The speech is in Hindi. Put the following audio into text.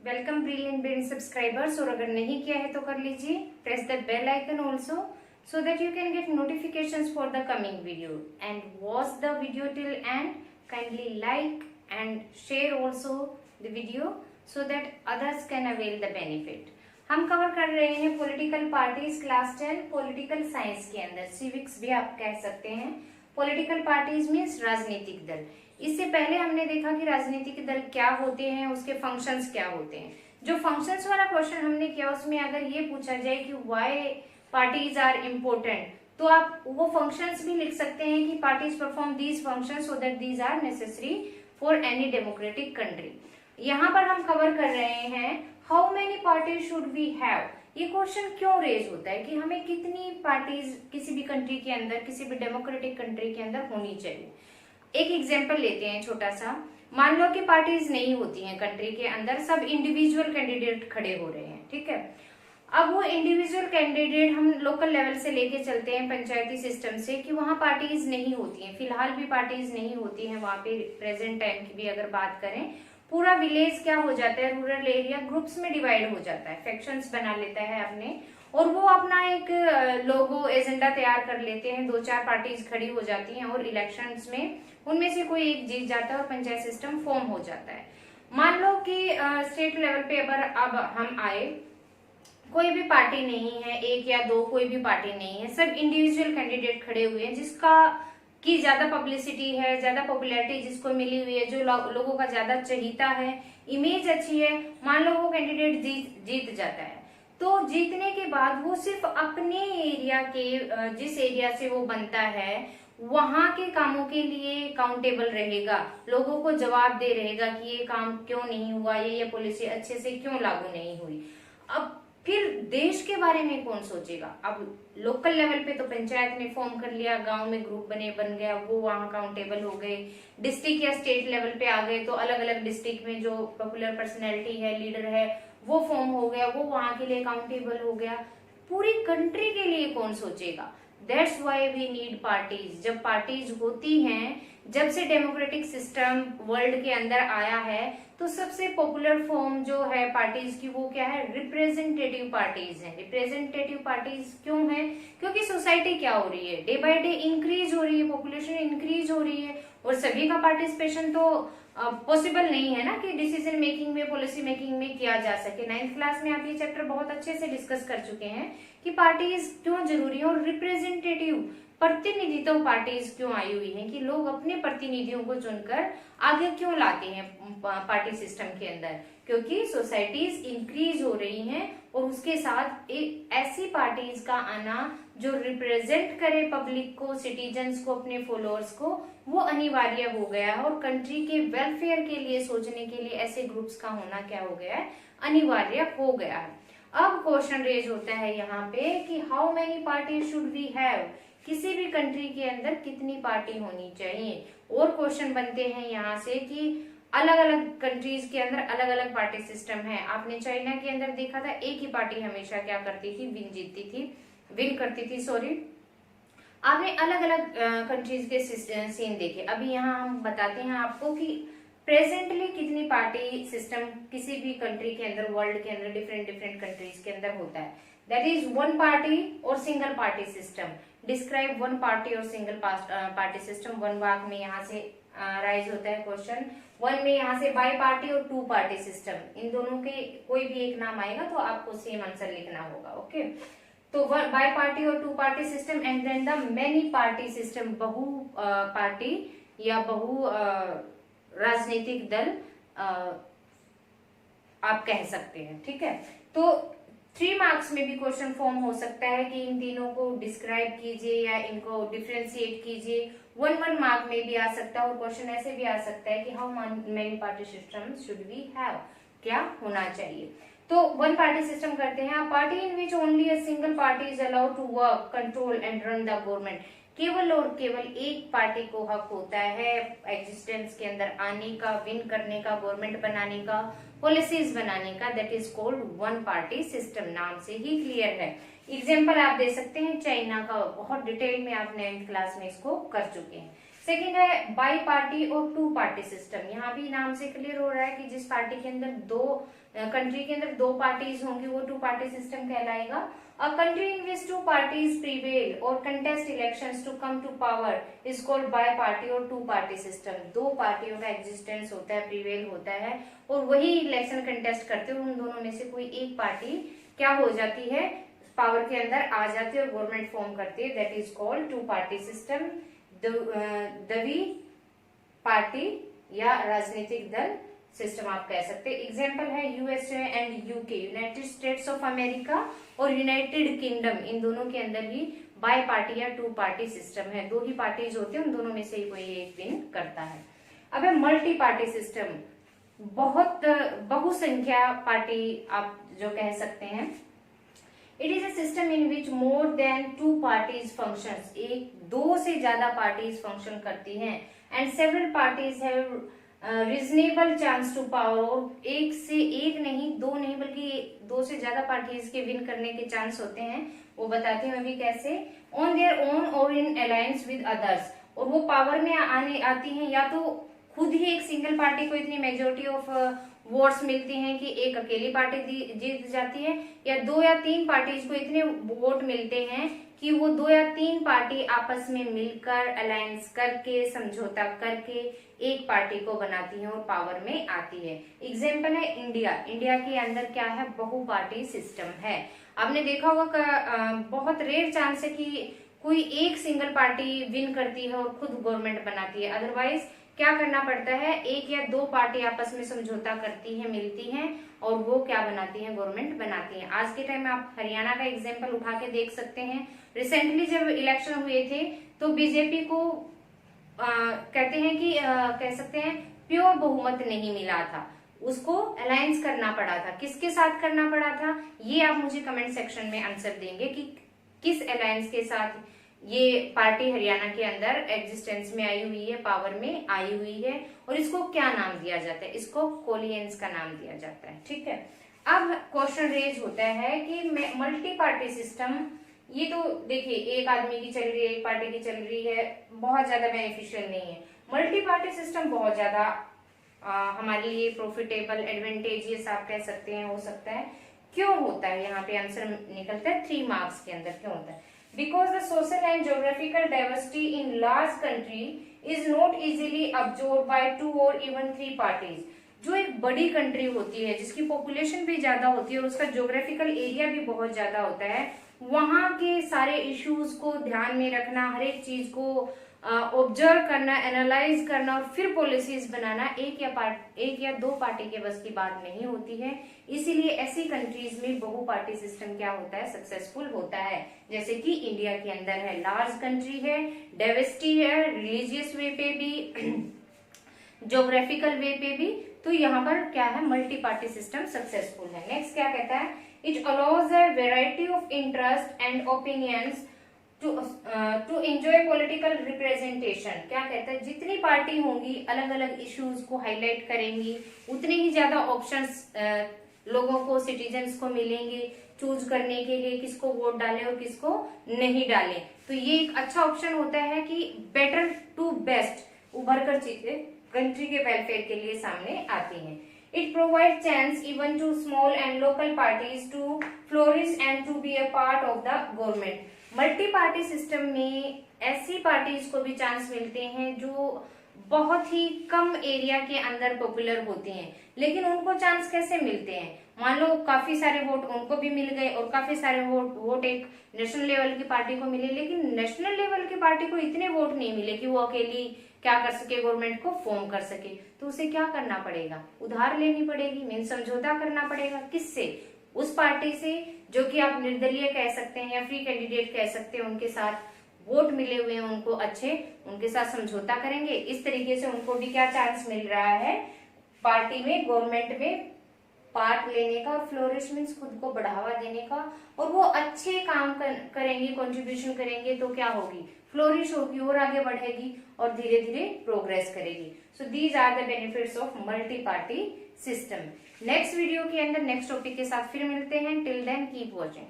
Welcome brilliant brain subscribers. और अगर नहीं किया है तो कर लीजिए, press the bell icon also so that you can get notifications for the coming video and watch the video till end. Kindly like and share also the video so that others can avail the benefit. हम कवर कर रहे हैं political parties class 10 political science के अंदर, सिविक्स भी आप कह सकते हैं। पॉलिटिकल पार्टीज मीन्स राजनीतिक दल। इससे पहले हमने देखा कि राजनीतिक दल क्या होते हैं, उसके फंक्शंस क्या होते हैं। जो फंक्शंस वाला क्वेश्चन हमने किया उसमें अगर ये पूछा जाए कि व्हाई पार्टीज आर इम्पोर्टेंट, तो आप वो फंक्शंस भी लिख सकते हैं कि parties perform these functions so that these are necessary for any democratic country. यहाँ पर हम कवर कर रहे हैं how many parties should we have. ये क्वेश्चन क्यों रेज होता है कि हमें कितनी पार्टीज किसी भी कंट्री के अंदर, किसी भी डेमोक्रेटिक कंट्री के अंदर होनी चाहिए। एक एग्जाम्पल लेते हैं छोटा सा। मान लो कि पार्टीज नहीं होती हैं कंट्री के अंदर, सब इंडिविजुअल कैंडिडेट खड़े हो रहे हैं, ठीक है। अब वो इंडिविजुअल कैंडिडेट हम लोकल लेवल से लेके चलते हैं पंचायती सिस्टम से कि वहां पार्टीज नहीं होती हैं, फिलहाल भी पार्टीज नहीं होती हैं वहां पे। प्रेजेंट टाइम की भी अगर बात करें, पूरा विलेज क्या हो जाता है, रूरल एरिया ग्रुप्स में डिवाइड हो जाता है, फैक्शंस बना लेता है अपने, और वो अपना एक लोगो एजेंडा तैयार कर लेते हैं। 2-4 पार्टीज खड़ी हो जाती हैं और इलेक्शंस में उनमें से कोई एक जीत जाता है और पंचायत सिस्टम फॉर्म हो जाता है। मान लो कि स्टेट लेवल पे अब हम आए, कोई भी पार्टी नहीं है, एक या दो कोई भी पार्टी नहीं है, सब इंडिविजुअल कैंडिडेट खड़े हुए हैं जिसका की ज्यादा पब्लिसिटी है, ज्यादा पॉपुलैरिटी जिसको मिली हुई है, जो लोगों का ज्यादा चहीता है, इमेज अच्छी है। मान लो वो कैंडिडेट जीत जाता है, तो जीतने के बाद वो सिर्फ अपने एरिया के, जिस एरिया से वो बनता है, वहां के कामों के लिए काउंटेबल रहेगा, लोगों को जवाब दे रहेगा कि ये काम क्यों नहीं हुआ, ये पॉलिसी अच्छे से क्यों लागू नहीं हुई। अब फिर देश के बारे में कौन सोचेगा। अब लोकल लेवल पे तो पंचायत ने फॉर्म कर लिया, गांव में ग्रुप बन गया, वो वहां काउंटेबल हो गए। डिस्ट्रिक्ट या स्टेट लेवल पे आ गए तो अलग अलग डिस्ट्रिक्ट में जो पॉपुलर पर्सनैलिटी है, लीडर है, वो फॉर्म हो गया, वो वहां के लिए काउंटेबल हो गया। पूरी कंट्री के लिए कौन सोचेगा। That's why we need parties. जब पार्टीज होती हैं, जब से डेमोक्रेटिक सिस्टम वर्ल्ड के अंदर आया है, तो सबसे पॉपुलर फॉर्म जो है पार्टीज की वो क्या है, रिप्रेजेंटेटिव पार्टीज है। रिप्रेजेंटेटिव पार्टीज क्यों है, क्योंकि सोसाइटी क्या हो रही है, डे बाय डे इंक्रीज हो रही है, पॉपुलेशन इंक्रीज हो रही है, और सभी का पार्टिसिपेशन तो पॉसिबल नहीं है ना कि डिसीजन मेकिंग में, पॉलिसी मेकिंग में किया जा सके। 9th क्लास में आप ये चैप्टर बहुत अच्छे से डिस्कस कर चुके हैं कि पार्टीज क्यों जरूरी है और रिप्रेजेंटेटिव प्रतिनिधित्व पार्टीज क्यों आई हुई हैं, कि लोग अपने प्रतिनिधियों को चुनकर आगे क्यों लाते हैं पार्टी सिस्टम के अंदर, क्योंकि सोसाइटीज इंक्रीज हो रही हैं और उसके साथ एक ऐसी पार्टीज का आना जो रिप्रेजेंट करे पब्लिक को, सिटीजन्स को, अपने फॉलोअर्स को, वो अनिवार्य हो गया है। और कंट्री के वेलफेयर के लिए सोचने के लिए ऐसे ग्रुप्स का होना क्या हो गया है, अनिवार्य हो गया है। अब क्वेश्चन रेज होता है यहाँ पे कि how many party should we have. किसी भी कंट्री के अंदर कितनी पार्टी होनी चाहिए। और क्वेश्चन बनते हैं यहाँ से कि अलग अलग कंट्रीज के अंदर अलग अलग पार्टी सिस्टम है। आपने चाइना के अंदर देखा था एक ही पार्टी हमेशा क्या करती थी, विन करती थी सॉरी। आपने अलग अलग कंट्रीज के सीन देखे। अभी यहाँ हम बताते हैं आपको कि प्रेजेंटली कितनी पार्टी सिस्टम किसी भी कंट्री के अंदर, वर्ल्ड के अंदर, डिफरेंट कंट्रीज के अंदर होता है। दैट इज वन पार्टी और single party system. Describe one party और सिंगल पार्टी सिस्टम। वन वाक में यहाँ से राइज होता है क्वेश्चन। वन में यहाँ से बाई पार्टी और 2 पार्टी सिस्टम, इन दोनों के कोई भी एक नाम आएगा तो आपको सेम आंसर लिखना होगा। ओके, तो बाई पार्टी और 2 party system and then the many party system, बहु पार्टी या बहु राजनीतिक दल आप कह सकते हैं, ठीक है। तो 3 मार्क्स में भी क्वेश्चन फॉर्म हो सकता है कि इन तीनों को डिस्क्राइब कीजिए या इनको डिफ्रेंशिएट कीजिए। 1 मार्क में भी आ सकता है और क्वेश्चन ऐसे भी आ सकता है कि how many party system should we have, क्या होना चाहिए। तो 1 पार्टी सिस्टम करते हैं। A party in which only a single party is allowed to work, control and run the government. केवल और केवल एक पार्टी को हक होता है एग्जिस्टेंस के अंदर आने का, विन करने का, गवर्नमेंट बनाने का, पॉलिसीज बनाने का। That is called 1 party system. नाम से ही क्लियर है। एग्जाम्पल आप दे सकते हैं चाइना का, बहुत डिटेल में आप 9th क्लास में इसको कर चुके हैं। सेकेंड है बाई पार्टी और टू पार्टी सिस्टम। यहाँ भी नाम से क्लियर हो रहा है कि जिस पार्टी के अंदर कंट्री के अंदर दो पार्टीज होंगी वो टू पार्टी सिस्टम कहलाएगा। A country in which two parties prevail or contest elections to come to power is called bi-party or two-party system। दो पार्टियों का एग्जिस्टेंस होता है, प्रीवेल होता है और वही इलेक्शन कंटेस्ट करते हैं, उन दोनों में से कोई एक पार्टी क्या हो जाती है, पावर के अंदर आ जाती है और गवर्नमेंट फॉर्म करती है, that is called two party system, द्वि पार्टी या राजनीतिक दल सिस्टम आप कह सकते हैं। एग्जाम्पल है USA and UK, United states of America और यूनाइटेड किंगडम, इन दोनों के अंदर ही बाई पार्टी या टू पार्टी सिस्टम है, दो ही पार्टीज होते हैं, उन दोनों में से ही कोई एक विन करता है। अब है मल्टी पार्टी सिस्टम, बहुत बहुसंख्या पार्टी आप जो कह सकते हैं। It is a system in which more than two parties functions, एक दो से ज्यादा पार्टीज फंक्शन करती हैं and several parties have reasonable chance to power, और एक से एक नहीं, दो नहीं, बल्कि दो से ज्यादा पार्टीज के विन करने के चांस होते हैं। वो बताते हैं अभी कैसे। ऑन देयर ओन और इन अलायंस विद अदर्स, और वो पावर में आती हैं या तो खुद ही एक सिंगल पार्टी को इतनी मेजोरिटी ऑफ वोट्स मिलती हैं कि एक अकेली पार्टी जीत जाती है, या दो या तीन पार्टीज को इतने वोट मिलते हैं कि वो दो या तीन पार्टी आपस में मिलकर अलायंस करके समझौता करके एक पार्टी को बनाती है और पावर में आती है। एग्जाम्पल है इंडिया, इंडिया के अंदर क्या है, बहु पार्टी सिस्टम है। आपने देखा होगा बहुत रेयर चांस है कि कोई एक सिंगल पार्टी विन करती है और खुद गवर्नमेंट बनाती है, अदरवाइज क्या करना पड़ता है, एक या दो पार्टी आपस में समझौता करती है, मिलती हैं और वो क्या बनाती हैं, गवर्नमेंट बनाती हैं। आज के टाइम में आप हरियाणा का एग्जाम्पल उठा के देख सकते हैं। रिसेंटली जब इलेक्शन हुए थे तो बीजेपी को कहते हैं कि कह सकते हैं प्योर बहुमत नहीं मिला था, उसको अलायंस करना पड़ा था। किसके साथ करना पड़ा था, ये आप मुझे कमेंट सेक्शन में आंसर देंगे कि किस अलायंस के साथ ये पार्टी हरियाणा के अंदर एग्जिस्टेंस में आई हुई है, पावर में आई हुई है, और इसको क्या नाम दिया जाता है, इसको कोलियंस का नाम दिया जाता है। ठीक है, अब क्वेश्चन रेज होता है कि मल्टी पार्टी सिस्टम, ये तो देखिए एक आदमी की चल रही है, एक पार्टी की चल रही है, बहुत ज्यादा बेनिफिशियल नहीं है। मल्टी पार्टी सिस्टम बहुत ज्यादा हमारे लिए प्रॉफिटेबल, एडवांटेजियस आप कह सकते हैं, हो सकता है। क्यों होता है, यहाँ पे आंसर निकलता है 3 मार्क्स के अंदर। क्यों होता है, because the social and geographical diversity in large country is not easily absorbed by 2 or even 3 parties। जो एक बड़ी कंट्री होती है जिसकी पॉपुलेशन भी ज्यादा होती है और उसका ज्योग्राफिकल एरिया भी बहुत ज्यादा होता है, वहां के सारे इश्यूज को ध्यान में रखना, हर एक चीज को ऑब्जर्व करना, एनालाइज करना और फिर पॉलिसीज बनाना एक या दो पार्टी के बस की बात नहीं होती है। इसीलिए ऐसी कंट्रीज में बहु पार्टी सिस्टम क्या होता है, सक्सेसफुल होता है। जैसे कि इंडिया के अंदर है, लार्ज कंट्री है, डाइवर्सिटी है, रिलीजियस वे पे भी, ज्योग्राफिकल वे पे भी, तो यहाँ पर क्या है, मल्टी पार्टी सिस्टम सक्सेसफुल है। नेक्स्ट क्या कहता है, it allows a variety of interest and opinions to enjoy political representation. क्या कहता है, जितनी पार्टी होंगी अलग अलग इश्यूज को हाईलाइट करेंगी, उतने ही ज्यादा ऑप्शंस लोगों को, सिटीजन्स को मिलेंगे चूज करने के लिए किसको वोट डालें और किसको नहीं डालें। तो ये एक अच्छा ऑप्शन होता है कि बेटर टू बेस्ट उभर कर चीजें कंट्री के वेलफेयर के लिए सामने आती हैं। It provides chance even to small and local parties to flourish and to be a part of the government। Multi party system में ऐसी पार्टीज को भी चांस मिलते हैं जो बहुत ही कम एरिया के अंदर पॉपुलर होती हैं, लेकिन उनको चांस कैसे मिलते हैं, मान लो काफी सारे वोट उनको भी मिल गए और काफी सारे वोट एक नेशनल लेवल की पार्टी को मिले, लेकिन नेशनल लेवल की पार्टी को इतने वोट नहीं मिले कि वो अकेली क्या कर सके, गवर्नमेंट को फॉर्म कर सके। तो उसे क्या करना पड़ेगा, उधार लेनी पड़ेगी, मीन समझौता करना पड़ेगा। किससे, उस पार्टी से जो कि आप निर्दलीय कह सकते हैं या फ्री कैंडिडेट कह सकते हैं, उनके साथ वोट मिले हुए हैं उनको अच्छे, उनके साथ समझौता करेंगे। इस तरीके से उनको भी क्या चांस मिल रहा है, पार्टी में, गवर्नमेंट में पार्ट लेने का, और फ्लोरिश मीन्स खुद को बढ़ावा देने का, और वो अच्छे काम करेंगे, कंट्रीब्यूशन करेंगे तो क्या होगी, फ्लोरिश होगी और आगे बढ़ेगी और धीरे धीरे प्रोग्रेस करेगी। So these are the benefits of multi party system. Next video के अंदर नेक्स्ट टॉपिक के साथ फिर मिलते हैं। Till then keep watching.